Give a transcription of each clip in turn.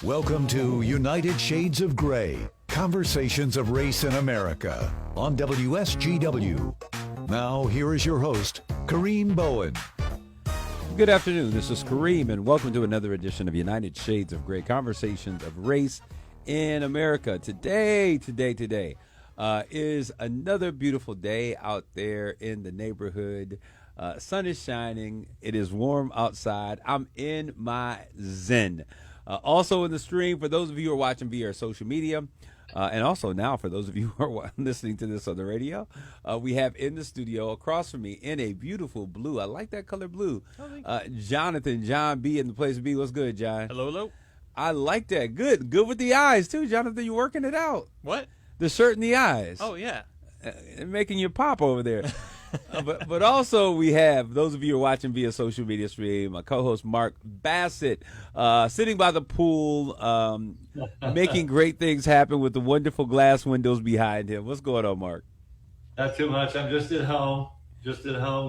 Welcome to United Shades of Gray, Conversations of Race in America on WSGW. Now, here is your host, Kareem Bowen. Good afternoon. This is Kareem, and welcome to another edition of United Shades of Gray, Conversations of Race in America. Today is another beautiful day out there in the neighborhood. Sun is shining. It is warm outside. I'm in my zen. Also in the stream, for those of you who are watching via social media, and also now for those of you who are listening to this on the radio, we have in the studio across from me in a beautiful blue. I like that color blue. Jonathan, John B in the place to be. What's good, John? Hello. I like that. Good with the eyes too, Jonathan. You working it out? What? The shirt and the eyes. Oh yeah, making you pop over there. But also we have those of you who are watching via social media stream. My co-host Mark Bassett, sitting by the pool, making great things happen with the wonderful glass windows behind him. What's going on, Mark? Not too much. I'm just at home,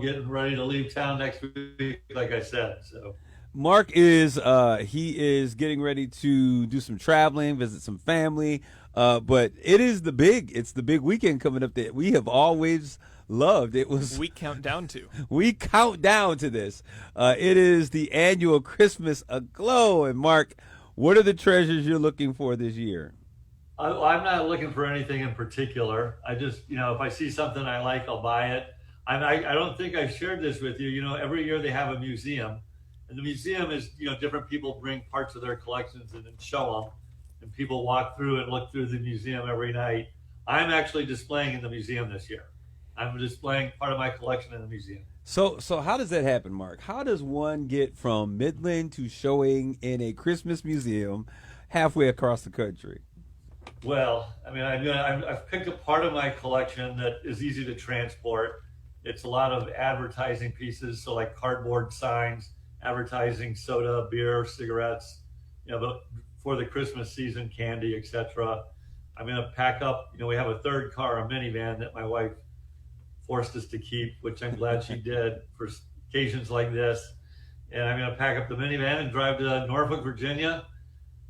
getting ready to leave town next week, like I said. So. Mark is he is getting ready to do some traveling, visit some family, but it's the big weekend coming up that we have always loved. We count down to this. It is the annual Christmas Aglow. And Mark, what are the treasures you're looking for this year? I'm not looking for anything in particular. I just, if I see something I like, I'll buy it. I don't think I've shared this with you. Every year they have a museum. And the museum is, different people bring parts of their collections and then show them. And people walk through and look through the museum every night. I'm actually displaying in the museum this year. I'm displaying part of my collection in the museum. So how does that happen, Mark? How does one get from Midland to showing in a Christmas museum halfway across the country? Well, I've picked a part of my collection that is easy to transport. It's a lot of advertising pieces, so like cardboard signs, advertising soda, beer, cigarettes, but for the Christmas season, candy, etc. I'm going to pack up, we have a third car, a minivan that my wife forced us to keep, which I'm glad she did for occasions like this. And I'm going to pack up the minivan and drive to Norfolk, Virginia,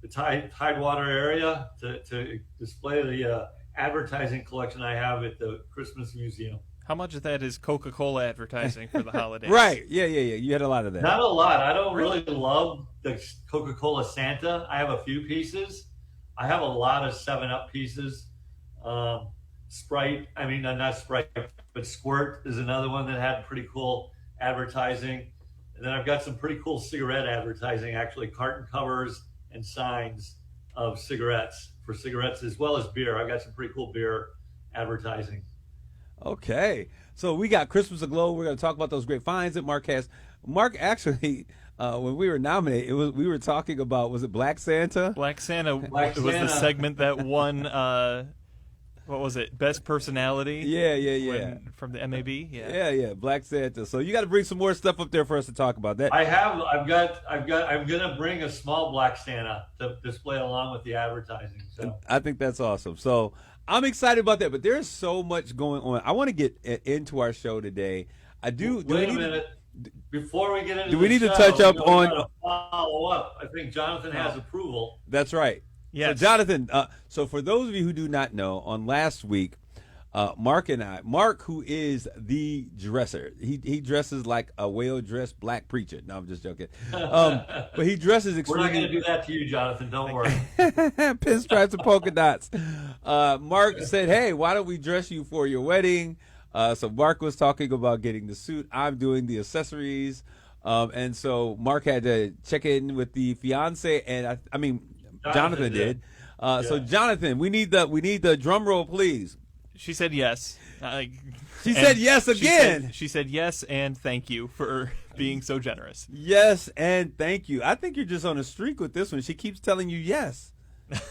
the Tidewater area, to display the advertising collection I have at the Christmas Museum. How much of that is Coca-Cola advertising for the holidays? Right. Yeah. You had a lot of that. Not a lot. I don't really love the Coca-Cola Santa. I have a few pieces. I have a lot of 7-Up pieces. Sprite, not Sprite, but Squirt is another one that had pretty cool advertising. And then I've got some pretty cool cigarette advertising, actually, carton covers and signs of cigarettes, for cigarettes as well as beer. I've got some pretty cool beer advertising. Okay. So we got Christmas Aglow. We're going to talk about those great finds that Mark has. Mark, actually, when we were nominated, we were talking about, was it Black Santa? Black Santa was the segment that won... what was it? Best personality? Yeah. From the MAB? Yeah. Black Santa. So you got to bring some more stuff up there for us to talk about that. I'm going to bring a small Black Santa to display along with the advertising. So I think that's awesome. So I'm excited about that, but there's so much going on. I want to get into our show today. Wait a minute. Before we get into we need to touch up on follow up? I think Jonathan has approval. That's right. Yes. So Jonathan, so for those of you who do not know, on last week, Mark, who is the dresser, he dresses like a well-dressed black preacher. No, I'm just joking. But he dresses extremely... We're not going to do that to you, Jonathan. Don't worry. Pinstripes and polka dots. Mark said, hey, why don't we dress you for your wedding? So Mark was talking about getting the suit. I'm doing the accessories. And so Mark had to check in with the fiance, and Jonathan did. So Jonathan, we need the drum roll, please. She said yes. She said yes again. She said yes and thank you for being so generous. Yes and thank you. I think you're just on a streak with this one. She keeps telling you yes.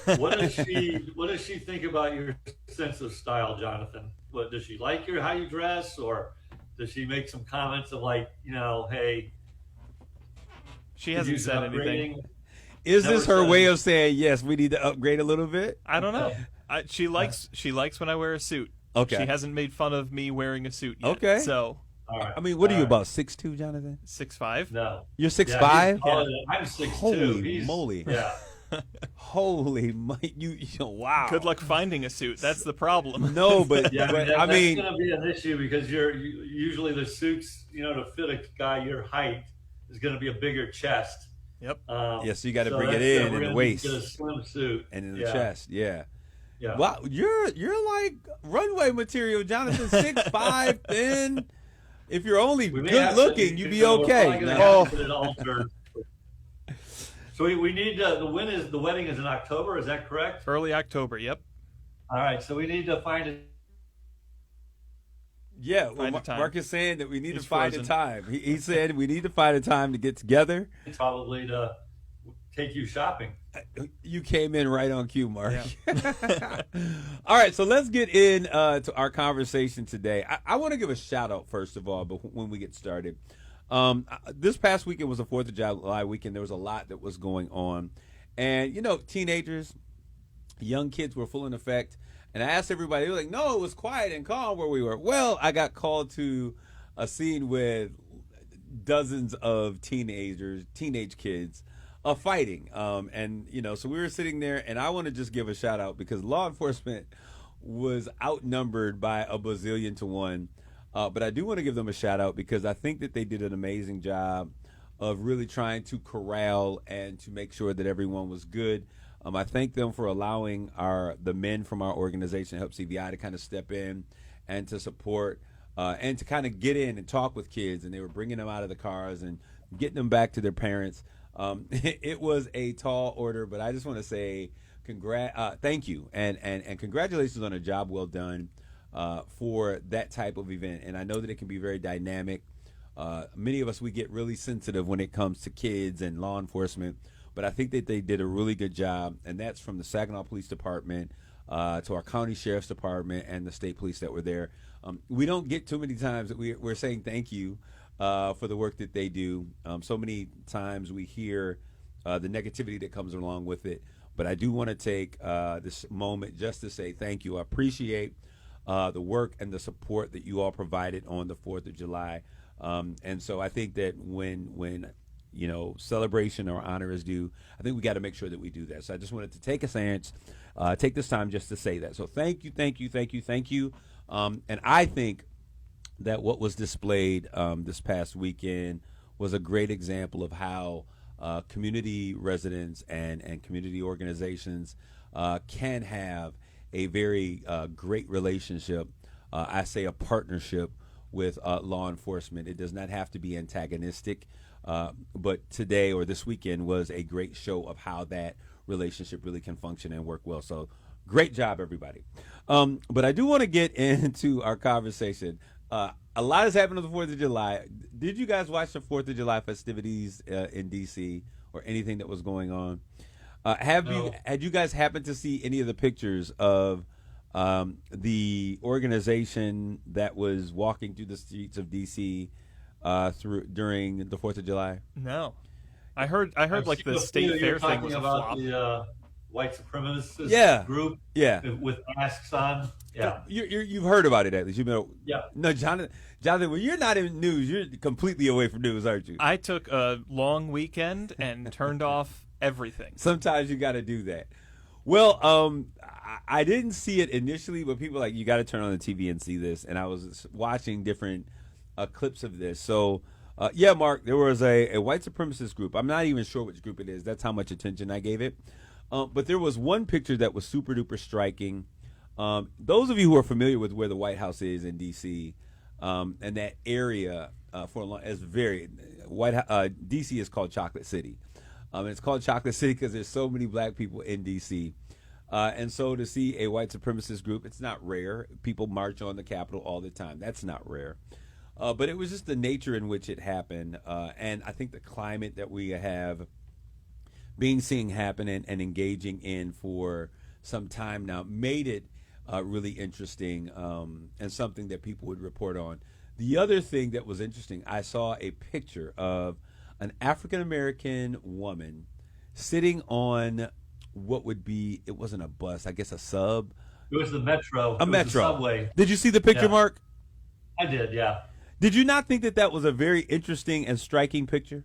What does she think about your sense of style, Jonathan? What does she like how you dress, or does she make some comments of hey? She hasn't said anything. Is this her way of saying yes? We need to upgrade a little bit. I don't know. She likes when I wear a suit. Okay. She hasn't made fun of me wearing a suit yet. Okay. So. All right. What are you, about 6'2", Jonathan? 6'5". No. You're 6'5"? I'm 6'2". Holy moly! Yeah. Holy, wow. Good luck finding a suit. That's the problem. No, but, Yeah, but that's mean, going to be an issue because usually the suits, to fit a guy your height is going to be a bigger chest. Yep. So you got to bring it in the waist, get a slim suit, and in the chest. Yeah. Yeah. Wow, you're like runway material, Jonathan. 6'5", thin. If you're only good looking, you'd be okay. So we need the wedding is in October. Is that correct? Early October. Yep. All right. So we need to find it. Yeah, Mark is saying that we need to find a time. He said we need to find a time to get together. Probably to take you shopping. You came in right on cue, Mark. Yeah. All right, so let's get in to our conversation today. I want to give a shout out first of all, but when we get started, this past weekend was the 4th of July weekend. There was a lot that was going on, and teenagers, young kids were full in effect. And I asked everybody, they were like, "No, it was quiet and calm where we were." Well, I got called to a scene with dozens of teenage kids. Fighting. So we were sitting there, and I want to just give a shout out because law enforcement was outnumbered by a bazillion to one. But I do want to give them a shout out because I think that they did an amazing job of really trying to corral and to make sure that everyone was good. I thank them for allowing the men from our organization, Help CVI, to kind of step in and to support and to kind of get in and talk with kids. And they were bringing them out of the cars and getting them back to their parents. It was a tall order, but I just want to say thank you and congratulations on a job well done for that type of event. And I know that it can be very dynamic. Many of us, we get really sensitive when it comes to kids and law enforcement, but I think that they did a really good job, and that's from the Saginaw Police Department to our county sheriff's department and the state police that were there. We don't get too many times that we're saying thank you for the work that they do. So many times we hear the negativity that comes along with it, but I do want to take this moment just to say thank you. I appreciate the work and the support that you all provided on the 4th of July. And so I think that when celebration or honor is due, I think we got to make sure that we do that. So I just wanted to take this time just to say that. So thank you. And I think that what was displayed this past weekend was a great example of how community residents and community organizations can have a very great relationship. I say a partnership with law enforcement. It does not have to be antagonistic, but today or this weekend was a great show of how that relationship really can function and work well. So great job, everybody. But I do want to get into our conversation. A lot has happened on the 4th of July. Did you guys watch the 4th of July festivities in D.C. or anything that was going on? Had you guys happened to see any of the pictures of the organization that was walking through the streets of D.C. during the 4th of July? No. I heard like the state fair thing was a flop. The white supremacist group with masks on. Yeah. You've heard about it at least. Yeah. No, Jonathan, when you're not in news, you're completely away from news, aren't you? I took a long weekend and turned off everything. Sometimes you got to do that. Well, I didn't see it initially, but people were like, you got to turn on the TV and see this. And I was watching different clips of this. So, Mark, there was a white supremacist group. I'm not even sure which group it is. That's how much attention I gave it. But there was one picture that was super duper striking. Those of you who are familiar with where the White House is in D.C. And that area for a long is very D.C. is called Chocolate City. And it's called Chocolate City because there's so many black people in D.C. And so to see a white supremacist group, it's not rare. People march on the Capitol all the time. That's not rare. But it was just the nature in which it happened. And I think the climate that we have seeing happen and engaging in for some time now made it really interesting and something that people would report on. The other thing that was interesting, I saw a picture of an African-American woman sitting on what would be, it wasn't a bus, I guess a sub. It was the Metro. A Metro. The subway. Did you see the picture, Mark? I did, yeah. Did you not think that was a very interesting and striking picture?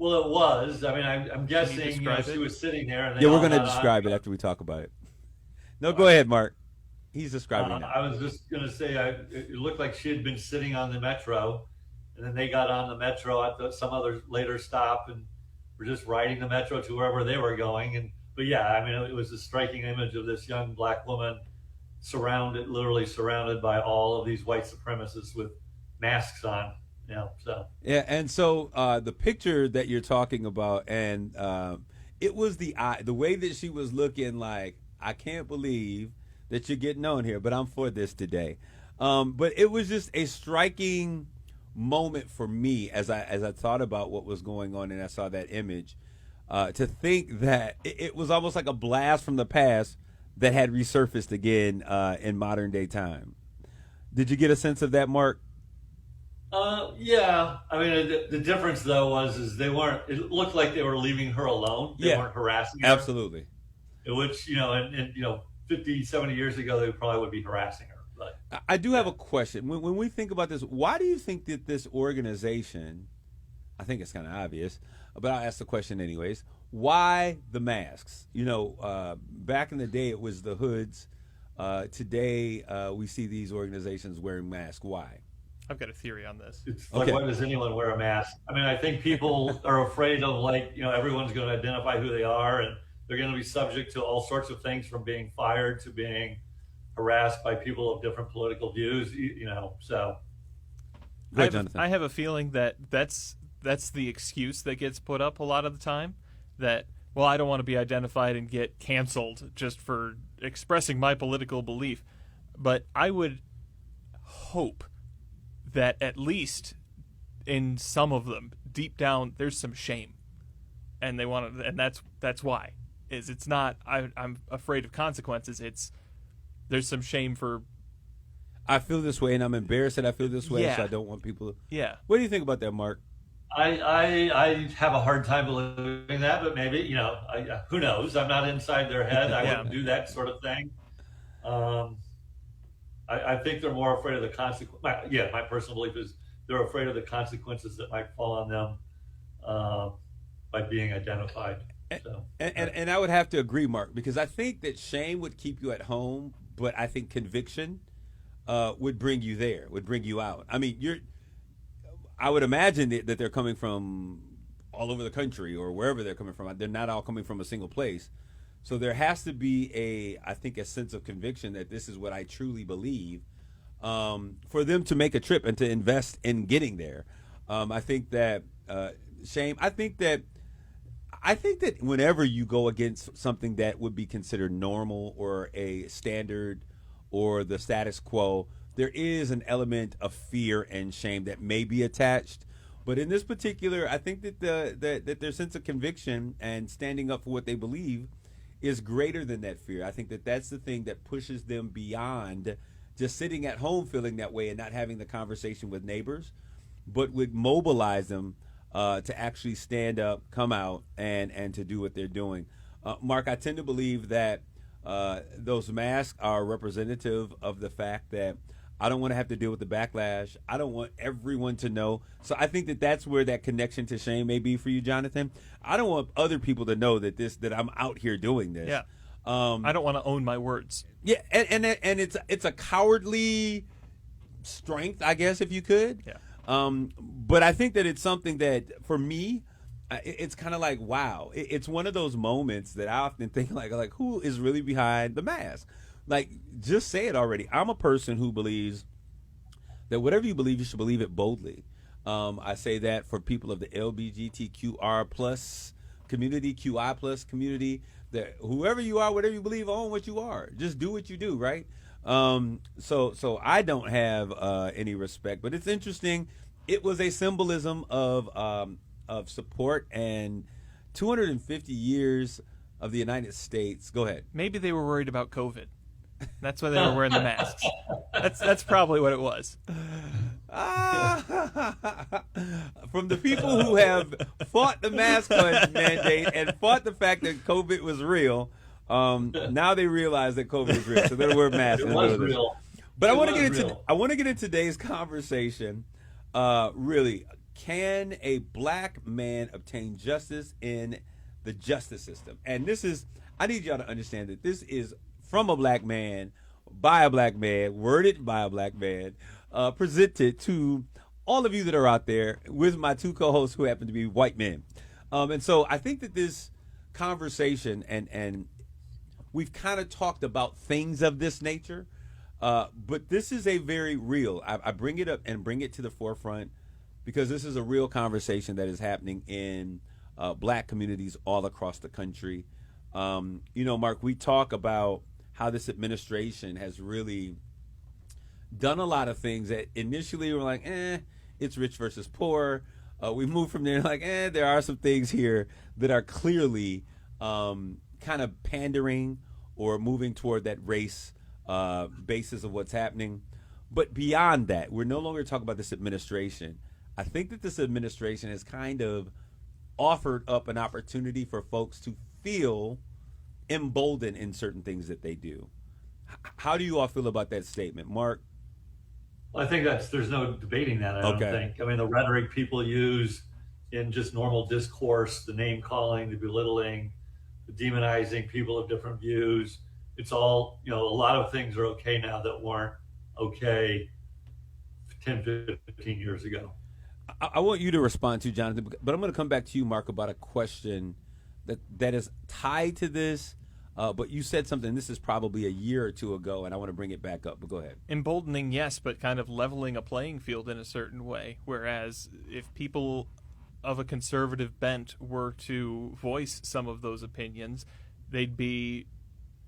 Well, it was. I mean, I'm guessing describe she it? was sitting there. And Yeah, we're going to describe it after we talk about it. No, go ahead, Mark. He's describing it. I was just going to say, it looked like she had been sitting on the metro, and then they got on the metro at some other later stop and were just riding the metro to wherever they were going. But yeah, I mean, it was a striking image of this young black woman literally surrounded by all of these white supremacists with masks on. So yeah, and so the picture that you're talking about, and it was the way that she was looking like, I can't believe that you're getting on here, but I'm for this today. But it was just a striking moment for me as I thought about what was going on and I saw that image, to think that it was almost like a blast from the past that had resurfaced again in modern day time. Did you get a sense of that, Mark? Yeah. I mean, the difference though was they weren't. It looked like they were leaving her alone. They weren't harassing her. Absolutely. Which and 50, 70 years ago, they probably would be harassing her. But I do have a question. When we think about this, why do you think that this organization? I think it's kind of obvious, but I'll ask the question anyways. Why the masks? Back in the day, it was the hoods. Today, we see these organizations wearing masks. Why? I've got a theory on this. it's like, why does anyone wear a mask? I mean, I think people are afraid of everyone's going to identify who they are, and they're going to be subject to all sorts of things, from being fired to being harassed by people of different political views. So. Go ahead, Jonathan. I have a feeling that that's the excuse that gets put up a lot of the time. That, well, I don't want to be identified and get canceled just for expressing my political belief. But I would hope that at least in some of them, deep down, there's some shame, and they want to, and that's why. It's not I'm afraid of consequences. There's some shame for. I feel this way, and I'm embarrassed that I feel this way, Yeah. so I don't want people to. Yeah. What do you think about that, Mark? I have a hard time believing that, but maybe who knows? I'm not inside their head. I wouldn't do that sort of thing. I think they're more afraid of the consequence. My personal belief is they're afraid of the consequences that might fall on them by being identified. So, and I would have to agree, Mark, because I think that shame would keep you at home, but I think conviction would bring you there, would bring you out. I mean, I would imagine that they're coming from all over the country or wherever they're coming from. They're not all coming from a single place. So there has to be I think a sense of conviction that this is what I truly believe, for them to make a trip and to invest in getting there. I think that shame. I think that whenever you go against something that would be considered normal or a standard or the status quo, there is an element of fear and shame that may be attached. But in this particular, I think that that their sense of conviction and standing up for what they believe is greater than that fear. I think that that's the thing that pushes them beyond just sitting at home feeling that way and not having the conversation with neighbors, but would mobilize them to actually stand up, come out, and to do what they're doing. Mark, I tend to believe that those masks are representative of the fact that I don't want to have to deal with the backlash. I don't want everyone to know. So I think that that's where that connection to shame may be for you, Jonathan. I don't want other people to know that I'm out here doing this. Yeah. I don't want to own my words. Yeah, and it's a cowardly strength, I guess, if you could. Yeah. But I think that it's something that, for me, it's kind of like, wow. It's one of those moments that I often think like who is really behind the mask? Like, just say it already. I'm a person who believes that whatever you believe, you should believe it boldly. I say that for people of the LGBTQR plus community, QI plus community, that whoever you are, whatever you believe, own what you are. Just do what you do, right? So I don't have any respect, but it's interesting. It was a symbolism of support and 250 years of the United States. Go ahead. Maybe they were worried about COVID. That's why they were wearing the masks. That's probably what it was. From the people who have fought the mask mandate and fought the fact that COVID was real, now they realize that COVID is real, so they're wearing masks. it was real. But I want to get into today's conversation. Really, can a black man obtain justice in the justice system? And this is, I need y'all to understand that this is from a black man, by a black man, worded by a black man, presented to all of you that are out there with my two co-hosts who happen to be white men. And so I think that this conversation, and we've kind of talked about things of this nature, but this is a very real, I bring it up and bring it to the forefront because this is a real conversation that is happening in black communities all across the country. Mark, we talk about how this administration has really done a lot of things that initially were like, it's rich versus poor. We moved from there like, there are some things here that are clearly kind of pandering or moving toward that race basis of what's happening. But beyond that, we're no longer talking about this administration. I think that this administration has kind of offered up an opportunity for folks to feel emboldened in certain things that they do. How do you all feel about that statement, Mark? Well, I think there's no debating that. I don't think. I mean, the rhetoric people use in just normal discourse, the name calling, the belittling, the demonizing people of different views. It's all, a lot of things are okay now that weren't okay 10, 15 years ago. I want you to respond to Jonathan, but I'm going to come back to you, Mark, about a question that is tied to this. But you said something, this is probably a year or two ago, and I want to bring it back up, but go ahead. Emboldening, yes, but kind of leveling a playing field in a certain way. Whereas if people of a conservative bent were to voice some of those opinions, they'd be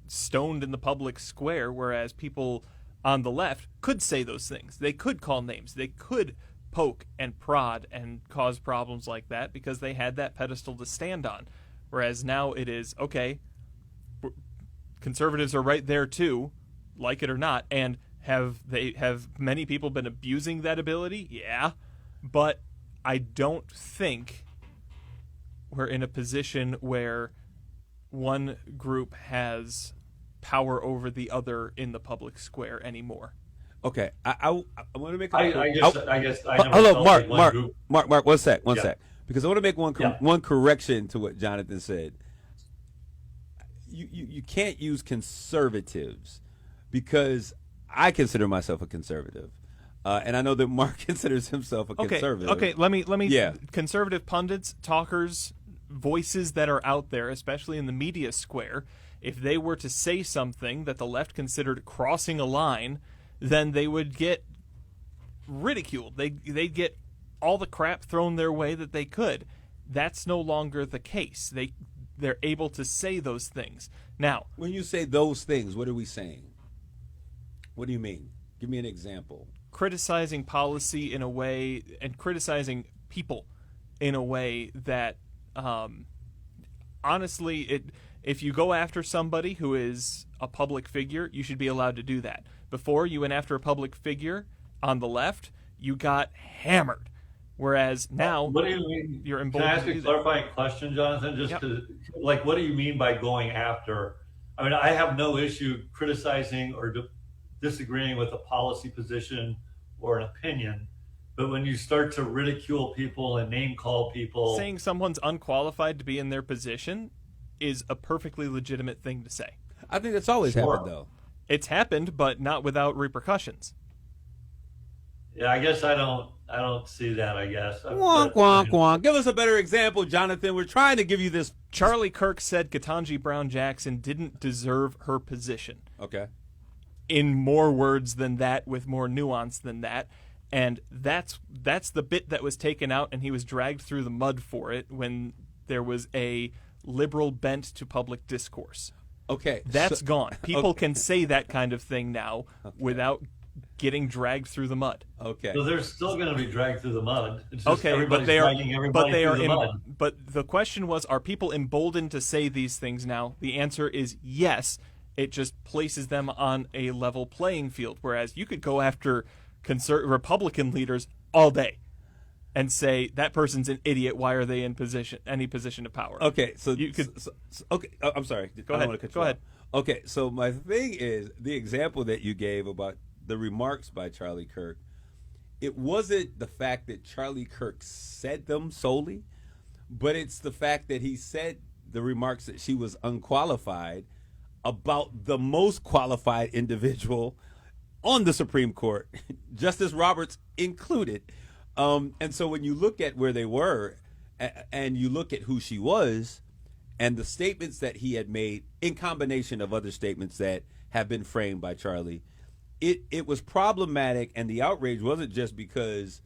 stoned in the public square, whereas people on the left could say those things. They could call names. They could poke and prod and cause problems like that because they had that pedestal to stand on. Whereas now it is, okay, conservatives are right there too, like it or not, and have many people been abusing that ability? Yeah, but I don't think we're in a position where one group has power over the other in the public square anymore. Okay, I want to make. I guess. Hello, Mark. One sec, because I want to make one correction to what Jonathan said. You can't use conservatives because I consider myself a conservative, and I know that Mark considers himself a conservative. Okay. Let me. Yeah. Conservative pundits, talkers, voices that are out there, especially in the media square, if they were to say something that the left considered crossing a line, then they would get ridiculed. They'd get all the crap thrown their way that they could. That's no longer the case. They're able to say those things. Now, when you say those things, what are we saying? What do you mean? Give me an example. Criticizing policy in a way and criticizing people in a way that, honestly, if you go after somebody who is a public figure, you should be allowed to do that. Before you went after a public figure on the left, you got hammered. Whereas now, what do you mean? You're Can emboldened. I ask a clarifying question, Jonathan? What do you mean by going after? I mean, I have no issue criticizing or disagreeing with a policy position or an opinion, but when you start to ridicule people and name call people, saying someone's unqualified to be in their position is a perfectly legitimate thing to say. I think that's always happened, though. It's happened, but not without repercussions. Yeah, I guess I don't see that, I guess. Wonk. Give us a better example, Jonathan. We're trying to give you this. Charlie Kirk said Ketanji Brown Jackson didn't deserve her position. Okay. In more words than that, with more nuance than that. And that's the bit that was taken out, and he was dragged through the mud for it when there was a liberal bent to public discourse. Okay. That's gone. People can say that kind of thing now without getting dragged through the mud. Okay. So they're still going to be dragged through the mud. It's just okay, but they are through the mud. But the question was, are people emboldened to say these things now? The answer is yes. It just places them on a level playing field. Whereas you could go after Republican leaders all day and say that person's an idiot. Why are they in any position of power? Okay, so you could. Okay, I'm sorry. Go ahead. Go ahead. Okay, so my thing is the example that you gave about the remarks by Charlie Kirk it wasn't the fact that Charlie Kirk said them solely, but it's the fact that he said the remarks that she was unqualified about the most qualified individual on the Supreme Court, Justice Roberts included. And so when you look at where they were and you look at who she was and the statements that he had made in combination of other statements that have been framed by Charlie, it was problematic. And the outrage wasn't just because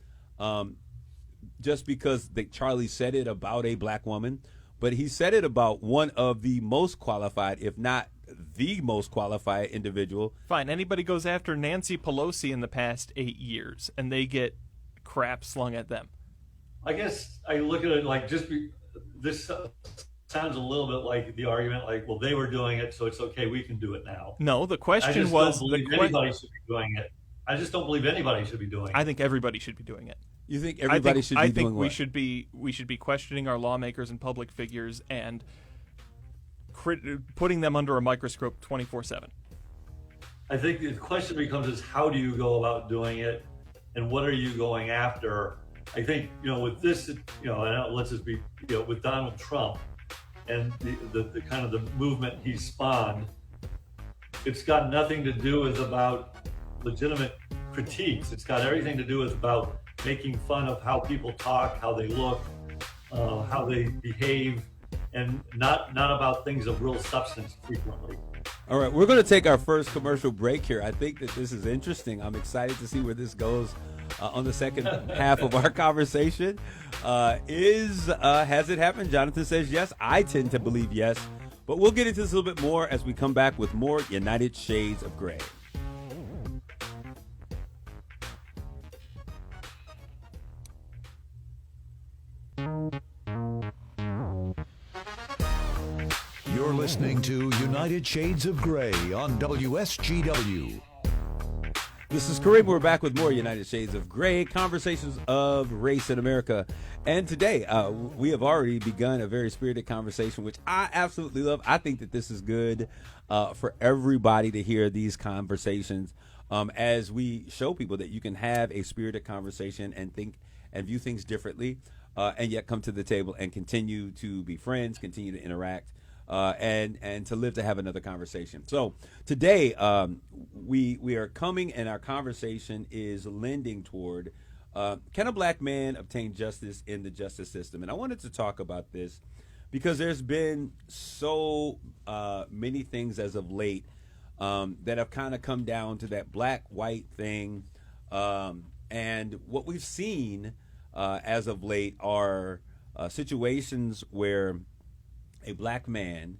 Charlie said it about a black woman, but he said it about one of the most qualified, if not the most qualified individual. Fine. Anybody goes after Nancy Pelosi in the past 8 years, and they get crap slung at them. I guess I look at it like this sounds a little bit like the argument, like, well, they were doing it, so it's okay, we can do it now. No, the I question just was... don't believe anybody should be doing it. I just don't believe anybody should be doing it. I think everybody should be doing it. You think everybody should be doing what? we should be questioning our lawmakers and public figures and putting them under a microscope 24/7. I think the question becomes is how do you go about doing it, and what are you going after? I think with this, let's just be with Donald Trump and the kind of the movement he spawned. It's got nothing to do with about legitimate critiques. It's got everything to do with about making fun of how people talk, how they look, how they behave, and not about things of real substance frequently. All right, we're going to take our first commercial break here. I think that this is interesting. I'm excited to see where this goes on the second half of our conversation. Has it happened? Jonathan says yes. I tend to believe yes. But we'll get into this a little bit more as we come back with more United Shades of Gray. You're listening to United Shades of Gray on WSGW. This is Kareem. We're back with more United Shades of Gray, conversations of race in America. And today, we have already begun a very spirited conversation, which I absolutely love. I think that this is good for everybody to hear these conversations as we show people that you can have a spirited conversation and think and view things differently and yet come to the table and continue to be friends, continue to interact. And to live to have another conversation. So today we are coming, and our conversation is lending toward can a black man obtain justice in the justice system? And I wanted to talk about this because there's been so many things as of late that have kind of come down to that black-white thing. And what we've seen as of late are situations where a black man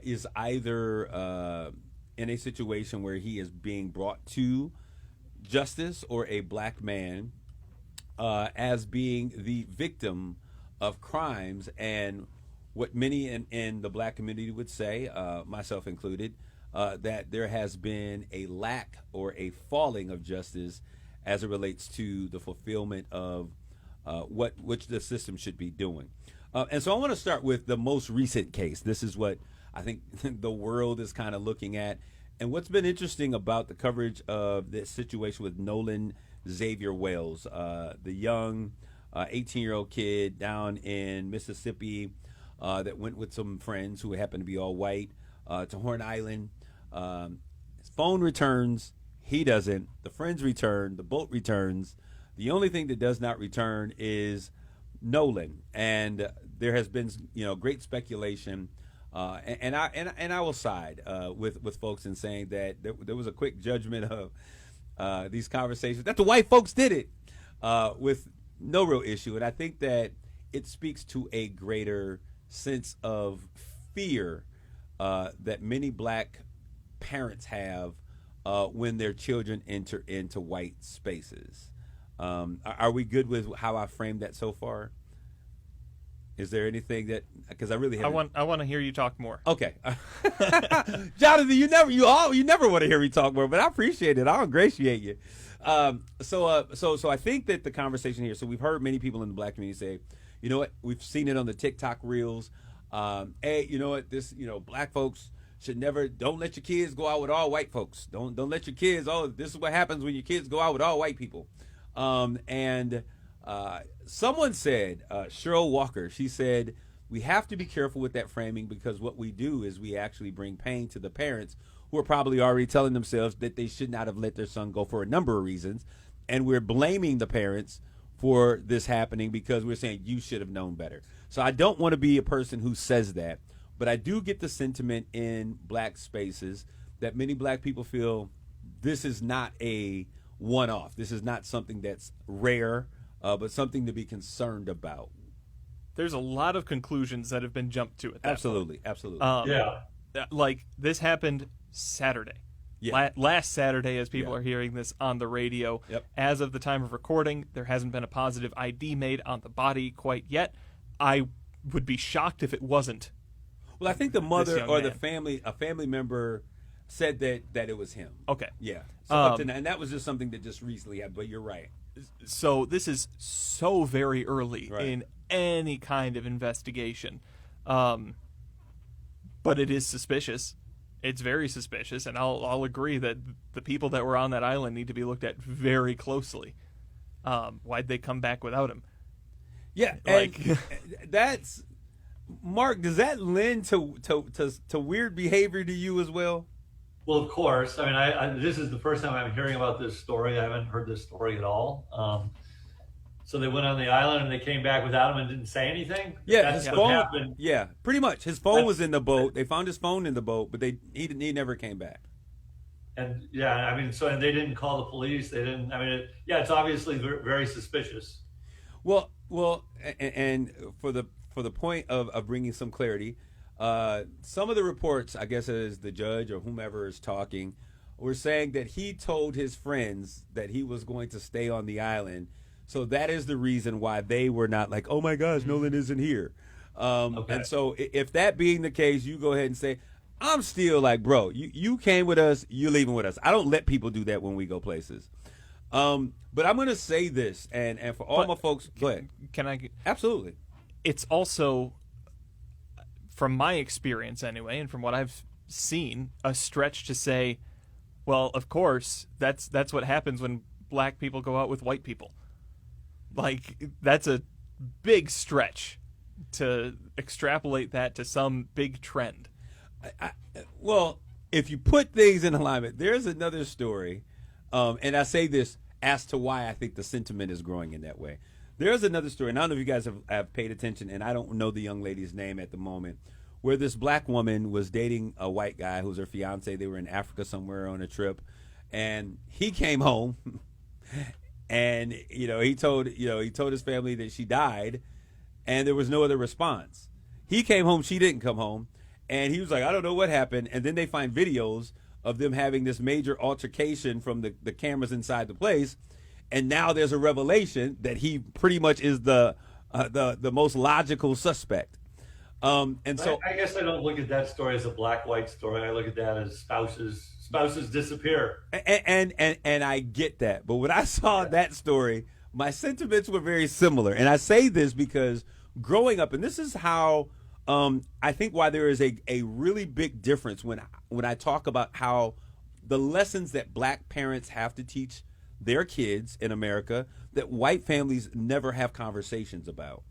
is either in a situation where he is being brought to justice, or a black man as being the victim of crimes. And what many in the black community would say, myself included, that there has been a lack or a falling of justice as it relates to the fulfillment of which the system should be doing. And so I want to start with the most recent case. This is what I think the world is kind of looking at. And what's been interesting about the coverage of this situation with Nolan Xavier Wells, the young 18-year-old kid down in Mississippi that went with some friends who happened to be all white to Horn Island. His phone returns. He doesn't. The friends return. The boat returns. The only thing that does not return is Nolan. And there has been great speculation, and I will side with folks in saying that there was a quick judgment of these conversations that the white folks did it with no real issue. And I think that it speaks to a greater sense of fear that many black parents have when their children enter into white spaces. Are we good with how I framed that so far? Is there anything that, because I really haven't. I want to hear you talk more. Okay. Jonathan, you never want to hear me talk more, but I appreciate it. I'll ingratiate you. So I think that the conversation here, so we've heard many people in the black community say, you know what, we've seen it on the TikTok reels. Hey, you know what, black folks should never, don't let your kids go out with all white folks. Don't let your kids, this is what happens when your kids go out with all white people. And someone said, Cheryl Walker, she said, we have to be careful with that framing because what we do is we actually bring pain to the parents who are probably already telling themselves that they should not have let their son go for a number of reasons. And we're blaming the parents for this happening because we're saying you should have known better. So I don't want to be a person who says that, but I do get the sentiment in black spaces that many black people feel this is not a one-off. This is not something that's rare, but something to be concerned about. There's a lot of conclusions that have been jumped to at that Absolutely. Yeah. Like, this happened Saturday. Yeah. Last Saturday, as people are hearing this on the radio. Yep. As of the time of recording, there hasn't been a positive ID made on the body quite yet. I would be shocked if it wasn't. Well, I think the mother young or man. a family member said that it was him. Okay. Yeah. So up to now, and that was just something that just recently happened, but you're right. So this is so very early Right. in any kind of investigation. But it is suspicious. It's very suspicious, and I'll agree that the people that were on that island need to be looked at very closely. Why'd they come back without him? Yeah, Like- and that's Mark. Does that lend to weird behavior to you as well? Well, of course. I mean, I this is the first time I'm hearing about this story. I haven't heard this story at all. So they went on the island and they came back without him and didn't say anything. Yeah, That's his what phone. happened. Yeah, pretty much. His phone was in the boat. They found his phone in the boat, but he never came back. And yeah, I mean, so and they didn't call the police. They didn't. I mean, it's obviously very, very suspicious. Well, and for the point of bringing some clarity, some of the reports, I guess, as the judge or whomever is talking, were saying that he told his friends that he was going to stay on the island. So that is the reason why they were not like, oh my gosh, Nolan isn't here. Okay. And so if that being the case, you go ahead and say, I'm still like, bro, you came with us, you're leaving with us. I don't let people do that when we go places. But I'm going to say this, and for all my folks, go ahead. Can I? Absolutely. It's also, from my experience anyway, and from what I've seen, a stretch to say, well, of course, that's what happens when black people go out with white people. Like, that's a big stretch to extrapolate that to some big trend. Well, if you put things in alignment, there's another story, and I say this as to why I think the sentiment is growing in that way. There's another story, and I don't know if you guys have paid attention, and I don't know the young lady's name at the moment, where this black woman was dating a white guy who's her fiance. They were in Africa somewhere on a trip, and he came home, and he told his family that she died, and there was no other response. He came home, she didn't come home, and he was like, I don't know what happened. And then they find videos of them having this major altercation from the cameras inside the place, and now there's a revelation that he pretty much is the most logical suspect. And so I guess I don't look at that story as a black-white story. I look at that as spouses disappear. and I get that, but when I saw that story, my sentiments were very similar. And I say this because growing up, and this is how I think why there is a really big difference when I talk about how the lessons that black parents have to teach their kids in America that white families never have conversations about.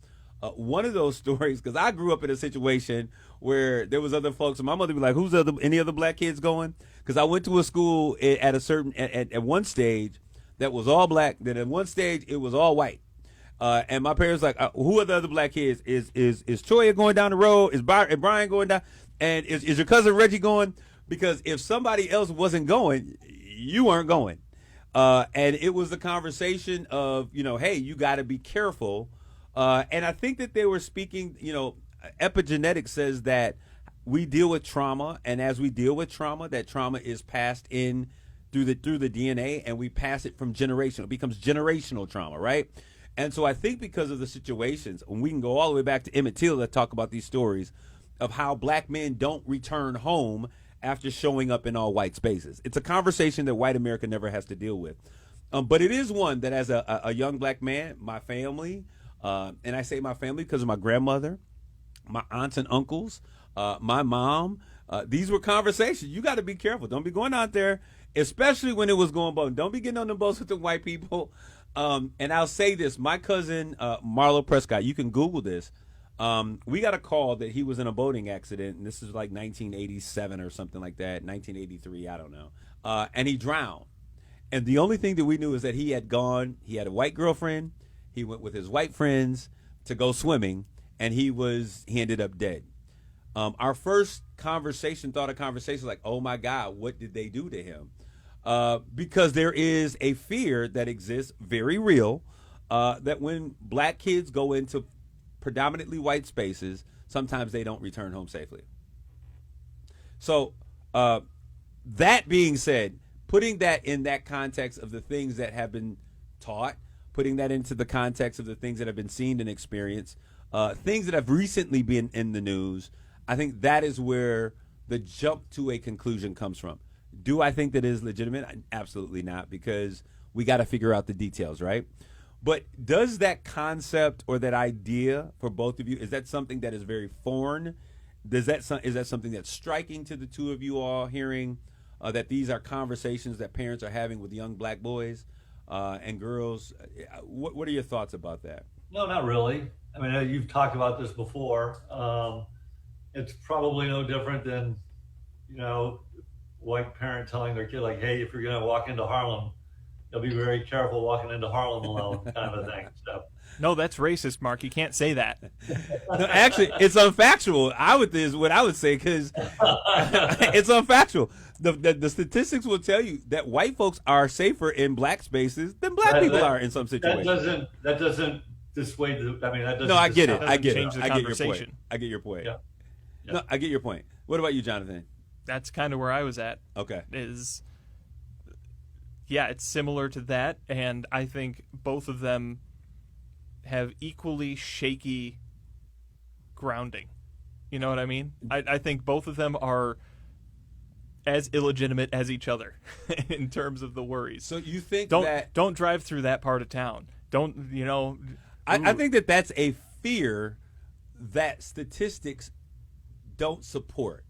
One of those stories, because I grew up in a situation where there was other folks, and my mother would be like, any other black kids going? Because I went to a school at one stage that was all black, then at one stage it was all white. And my parents like, who are the other black kids? Is Toya going down the road? Is Brian going down? And is your cousin Reggie going? Because if somebody else wasn't going, you weren't going. And it was the conversation of, hey, you got to be careful. And I think that they were speaking, epigenetics says that we deal with trauma, and as we deal with trauma, that trauma is passed in through the DNA, and we pass it from generation. It becomes generational trauma, right? And so I think because of the situations, and we can go all the way back to Emmett Till to talk about these stories of how black men don't return home after showing up in all white spaces. It's a conversation that white America never has to deal with. But it is one that as a young black man, my family, and I say my family because of my grandmother, my aunts and uncles, my mom, these were conversations. You got to be careful. Don't be going out there, especially when it was going boat. Don't be getting on the boats with the white people. And I'll say this: my cousin Marlo Prescott. You can Google this. We got a call that he was in a boating accident, and this is like 1987 or something like that, 1983, I don't know. And he drowned. And the only thing that we knew is that he had a white girlfriend, he went with his white friends to go swimming, and he ended up dead. Our first conversation, like, oh my God, what did they do to him? Because there is a fear that exists, very real, that when black kids go into predominantly white spaces, sometimes they don't return home safely. So that being said, putting that in that context of the things that have been taught, putting that into the context of the things that have been seen and experienced, things that have recently been in the news, I think that is where the jump to a conclusion comes from. Do I think that is legitimate? Absolutely not, because we got to figure out the details, right? But does that concept or that idea for both of you, is that something that is very foreign? Is that something that's striking to the two of you all, hearing that these are conversations that parents are having with young black boys and girls? What are your thoughts about that? No, not really. I mean, you've talked about this before. It's probably no different than, white parent telling their kid, like, hey, if you're going to walk into Harlem, you'll be very careful walking into Harlem alone, kind of a thing. So. No, that's racist, Mark. You can't say that. No, actually, it's unfactual. Is what I would say, because it's unfactual. The statistics will tell you that white folks are safer in black spaces than black people are in some situations. That doesn't dissuade. That doesn't. No, I get it. I get change it. the I get your point. conversation. I get your point. Yeah. No, I get your point. What about you, Jonathan? That's kind of where I was at. Okay. It's similar to that, and I think both of them have equally shaky grounding. You know what I mean? I think both of them are as illegitimate as each other in terms of the worries. So you think don't drive through that part of town. Don't, I think that that's a fear that statistics don't support.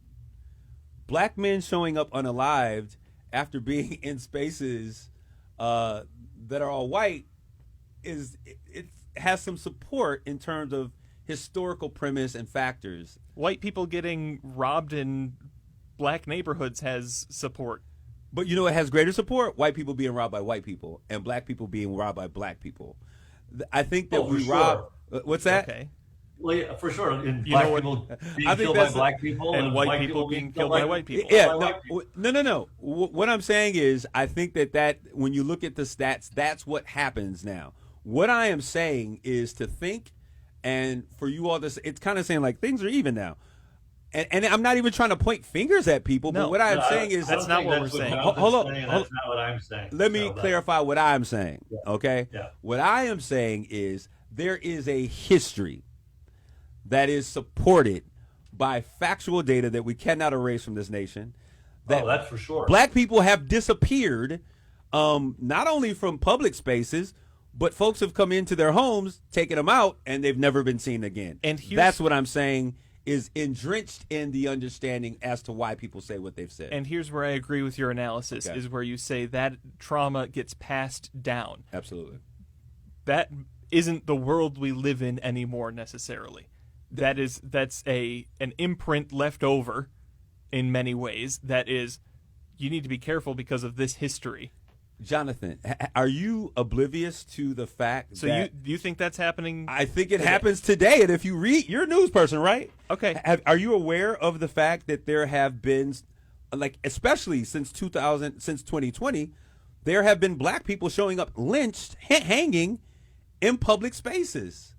Black men showing up unalived after being in spaces that are all white it has some support in terms of historical premise and factors. White people getting robbed in black neighborhoods has support. But it has greater support? White people being robbed by white people and black people being robbed by black people. I think that what's that? Okay. Well, yeah, for sure. And black people being killed by black people, and white people being killed by white people. Yeah, no. What I'm saying is, I think that when you look at the stats, that's what happens now. What I am saying is to think, and for you all, it's kind of saying like things are even now. And I'm not even trying to point fingers at people, but what I'm saying is that's not what we're saying. Hold on. That's not what I'm saying. Let me clarify what I'm saying. Yeah. Okay. Yeah. What I am saying is there is a history that is supported by factual data that we cannot erase from this nation. That's for sure. Black people have disappeared, not only from public spaces, but folks have come into their homes, taken them out, and they've never been seen again. And that's what I'm saying is entrenched in the understanding as to why people say what they've said. And here's where I agree with your analysis, is where you say that trauma gets passed down. Absolutely. That isn't the world we live in anymore necessarily. That's an imprint left over in many ways that is, you need to be careful because of this history. Jonathan, are you oblivious to the fact that... So you think that's happening? I think it happens today. And if you read... You're a news person, right? Okay. Are you aware of the fact that there have been, like, especially since 2020, there have been black people showing up lynched, hanging in public spaces?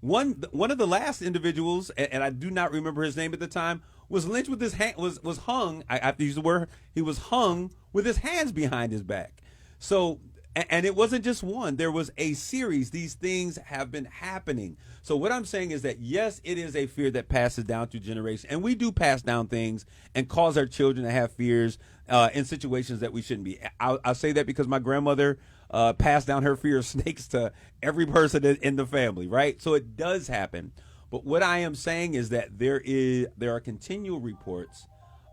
One of the last individuals, and I do not remember his name at the time, was lynched with his was hung. I have to use the word. He was hung with his hands behind his back. So, and it wasn't just one. There was a series. These things have been happening. So what I'm saying is that, yes, it is a fear that passes down through generations. And we do pass down things and cause our children to have fears in situations that we shouldn't be. I'll say that because my grandmother passed down her fear of snakes to every person in the family, right? So it does happen. But what I am saying is that there are continual reports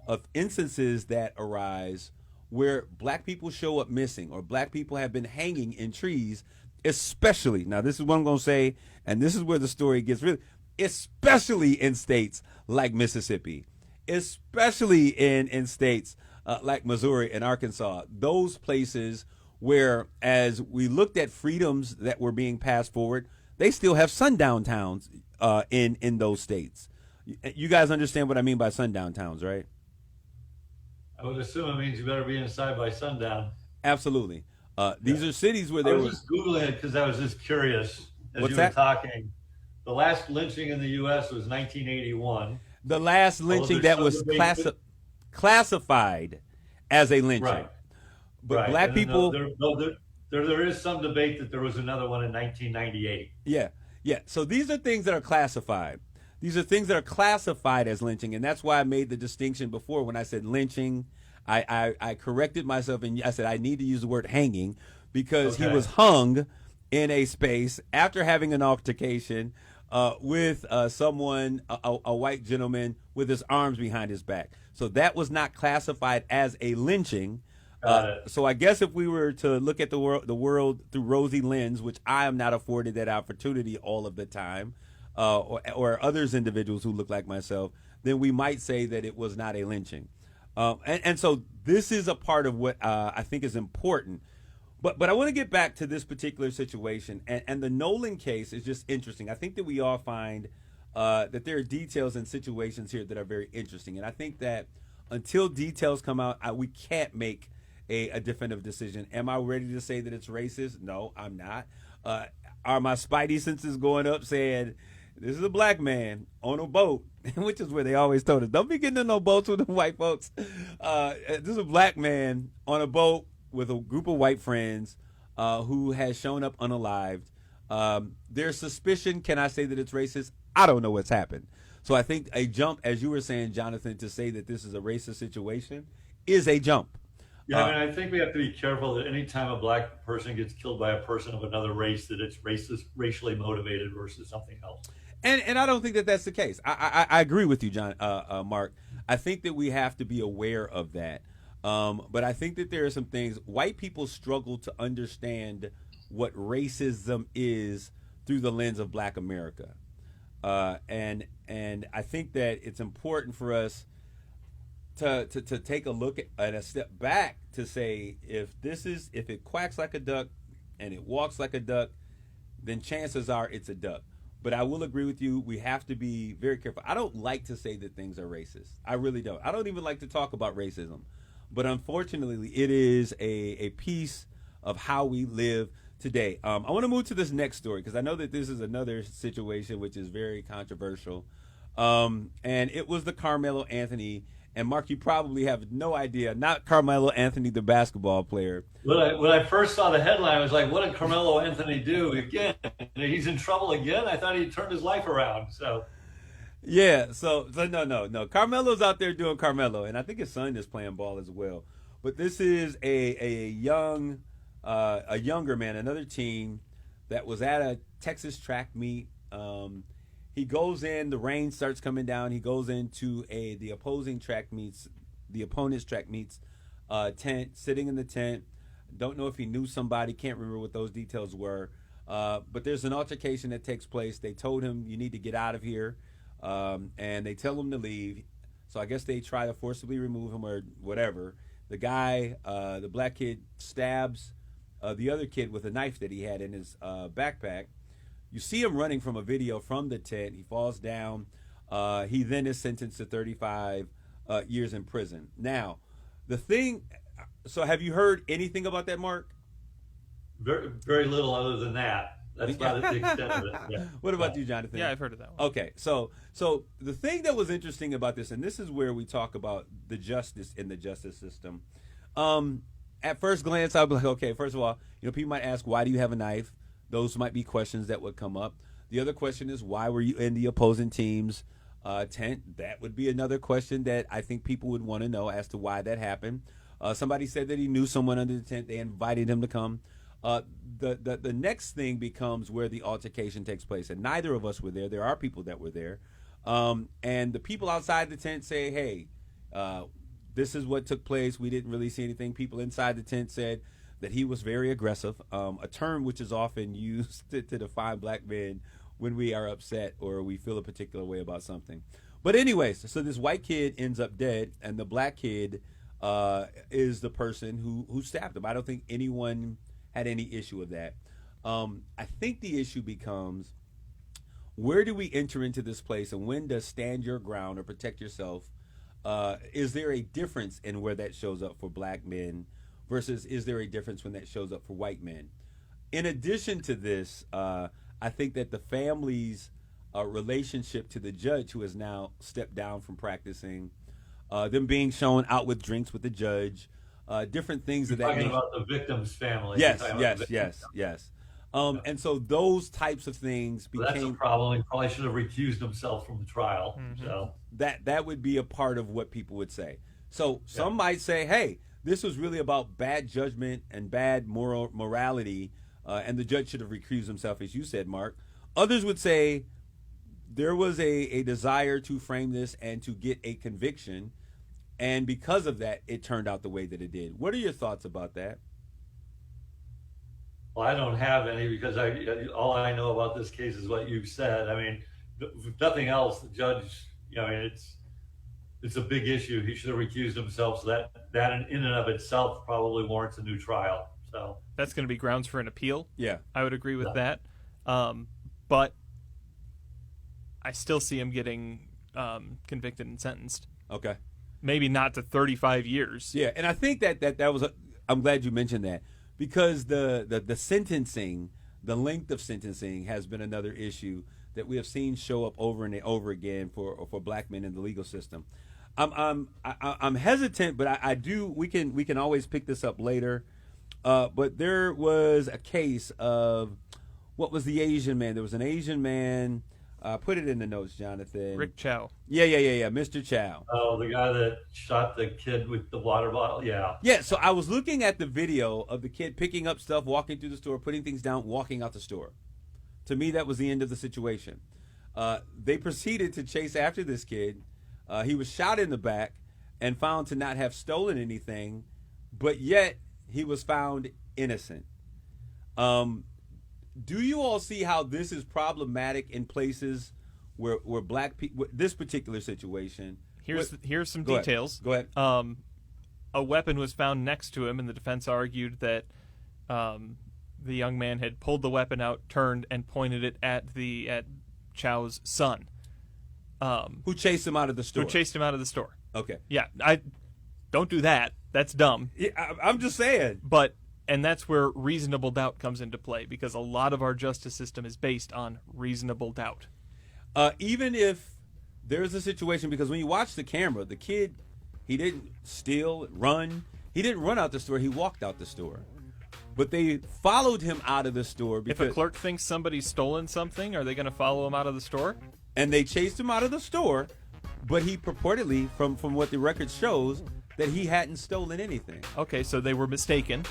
of instances that arise where black people show up missing or black people have been hanging in trees especially, now this is what I'm going to say, and this is where the story gets really, especially in states like Mississippi, especially in states like Missouri and Arkansas, those places where, as we looked at freedoms that were being passed forward, they still have sundown towns in those states. You guys understand what I mean by sundown towns, right? I would assume it means you better be inside by sundown. Absolutely. These are cities where I was just Googling it because I was just curious as What's you that? were talking. The last lynching in the U.S. was 1981. the last lynching that was classified as a lynching. Right. But Right. black And then people, there is some debate that there was another one in 1998. yeah. So these are things that are classified. These are things that are classified as lynching, and that's why I made the distinction before when I said lynching. I corrected myself and I said I need to use the word hanging because he Okay. was hung in a space after having an altercation with someone, a white gentleman, with his arms behind his back. So that was not classified as a lynching. Got it. So I guess if we were to look at the world through rosy lens, which I am not afforded that opportunity all of the time, or others individuals who look like myself, then we might say that it was not a lynching. And so this is a part of what I think is important. But I want to get back to this particular situation. And the Nolan case is just interesting. I think that we all find that there are details and situations here that are very interesting. And I think that until details come out, we can't make a definitive decision. Am I ready to say that it's racist? No, I'm not. Are my spidey senses going up saying, this is a black man on a boat, which is where they always told us, don't be getting in no boats with the white folks. This is a black man on a boat with a group of white friends who has shown up unalived. There's suspicion. Can I say that it's racist? I don't know what's happened. So I think a jump, as you were saying, Jonathan, to say that this is a racist situation is a jump. Yeah, I mean, I think we have to be careful that any time a black person gets killed by a person of another race, that it's racially motivated versus something else. And I don't think that that's the case. I agree with you, Mark. I think that we have to be aware of that. But I think that there are some things white people struggle to understand what racism is through the lens of Black America, and I think that it's important for us to take a look at a step back to say if it quacks like a duck and it walks like a duck, then chances are it's a duck. But I will agree with you. We have to be very careful. I don't like to say that things are racist. I really don't. I don't even like to talk about racism. But unfortunately, it is a piece of how we live today. I want to move to this next story because I know that this is another situation which is very controversial. And it was the Carmelo Anthony. And Mark, you probably have no idea. Not Carmelo Anthony, the basketball player. When I first saw the headline, I was like, what did Carmelo Anthony do again? He's in trouble again? I thought he turned his life around. So Yeah, so no. Carmelo's out there doing Carmelo, and I think his son is playing ball as well. But this is a younger man, another teen that was at a Texas track meet. He goes in, the rain starts coming down. He goes into the opponent's track meets tent, sitting in the tent. Don't know if he knew somebody, can't remember what those details were. But there's an altercation that takes place. They told him, you need to get out of here. And they tell him to leave. So I guess they try to forcibly remove him or whatever. The guy, the black kid, stabs the other kid with a knife that he had in his backpack. You see him running from a video from the tent. He falls down. He then is sentenced to 35 years in prison. Now, so have you heard anything about that, Mark? very, very little other than that. That's about the extent of it. Yeah. What about you, Jonathan? Yeah, I've heard of that one. Okay, so the thing that was interesting about this, and this is where we talk about the justice in the justice system. At first glance, I'll be like, okay, first of all, people might ask, why do you have a knife? Those might be questions that would come up. The other question is, why were you in the opposing team's tent? That would be another question that I think people would want to know as to why that happened. Somebody said that he knew someone under the tent. They invited him to come. The next thing becomes where the altercation takes place, and neither of us were there. There are people that were there, and the people outside the tent say, "Hey, this is what took place. We didn't really see anything." People inside the tent said that he was very aggressive, a term which is often used to define black men when we are upset or we feel a particular way about something. But anyways, so this white kid ends up dead, and the black kid is the person who stabbed him. I don't think anyone had any issue with that. I think the issue becomes, where do we enter into this place, and when does stand your ground or protect yourself? Is there a difference in where that shows up for black men versus is there a difference when that shows up for white men? In addition to this, I think that the family's relationship to the judge, who has now stepped down from practicing, them being shown out with drinks with the judge, different things of that nature. Talking about the victim's family. Yes. And so those types of things Well, that's a became problem. He probably should have recused himself from the trial. So that would be a part of what people would say. So some might say, hey, this was really about bad judgment and bad morality, and the judge should have recused himself, as you said, Mark. Others would say there was a desire to frame this and to get a conviction, and because of that, it turned out the way that it did. What are your thoughts about that? Well, I don't have any because all I know about this case is what you've said. I mean, if nothing else, the judge, it's a big issue. He should have recused himself. So that in and of itself probably warrants a new trial. So That's going to be grounds for an appeal. Yeah. I would agree with that. But I still see him getting convicted and sentenced. Okay. Maybe not to 35 years. Yeah, and I think that was I'm glad you mentioned that, because the sentencing, the length of sentencing has been another issue that we have seen show up over and over again for black men in the legal system. I'm hesitant, but I do. We can always pick this up later. But there was a case of, what was the Asian man? There was an Asian man. Put it in the notes, Jonathan. Rick Chow. Yeah, Mr. Chow. Oh, the guy that shot the kid with the water bottle. Yeah. Yeah, so I was looking at the video of the kid picking up stuff, walking through the store, putting things down, walking out the store. To me, that was the end of the situation. They proceeded to chase after this kid. He was shot in the back and found to not have stolen anything, but yet he was found innocent. Do you all see how this is problematic in places where black people, this particular situation? Here's some Go details. Go ahead. A weapon was found next to him, and the defense argued that the young man had pulled the weapon out, turned, and pointed it at Chow's son. Who chased him out of the store? Who chased him out of the store. Okay. Yeah, I don't do that. That's dumb. Yeah, I'm just saying. And that's where reasonable doubt comes into play, because a lot of our justice system is based on reasonable doubt. Even if there's a situation, because when you watch the camera, the kid, he didn't steal, run. He didn't run out the store. He walked out the store. But they followed him out of the store. If a clerk thinks somebody's stolen something, are they going to follow him out of the store? And they chased him out of the store, but he purportedly, from what the record shows, that he hadn't stolen anything. Okay, so they were mistaken.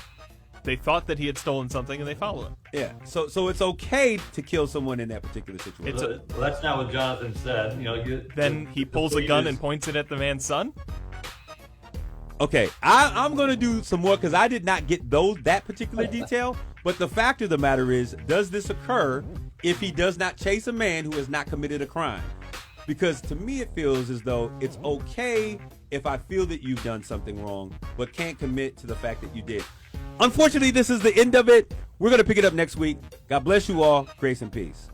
They thought that he had stolen something, and they followed him. Yeah, so it's okay to kill someone in that particular situation. Well, that's not what Jonathan said. Then he pulls a gun and points it at the man's son? Okay, I'm going to do some more because I did not get that particular detail. But the fact of the matter is, does this occur if he does not chase a man who has not committed a crime? Because to me, it feels as though it's okay if I feel that you've done something wrong, but can't commit to the fact that you did. Unfortunately, this is the end of it. We're going to pick it up next week. God bless you all. Grace and peace.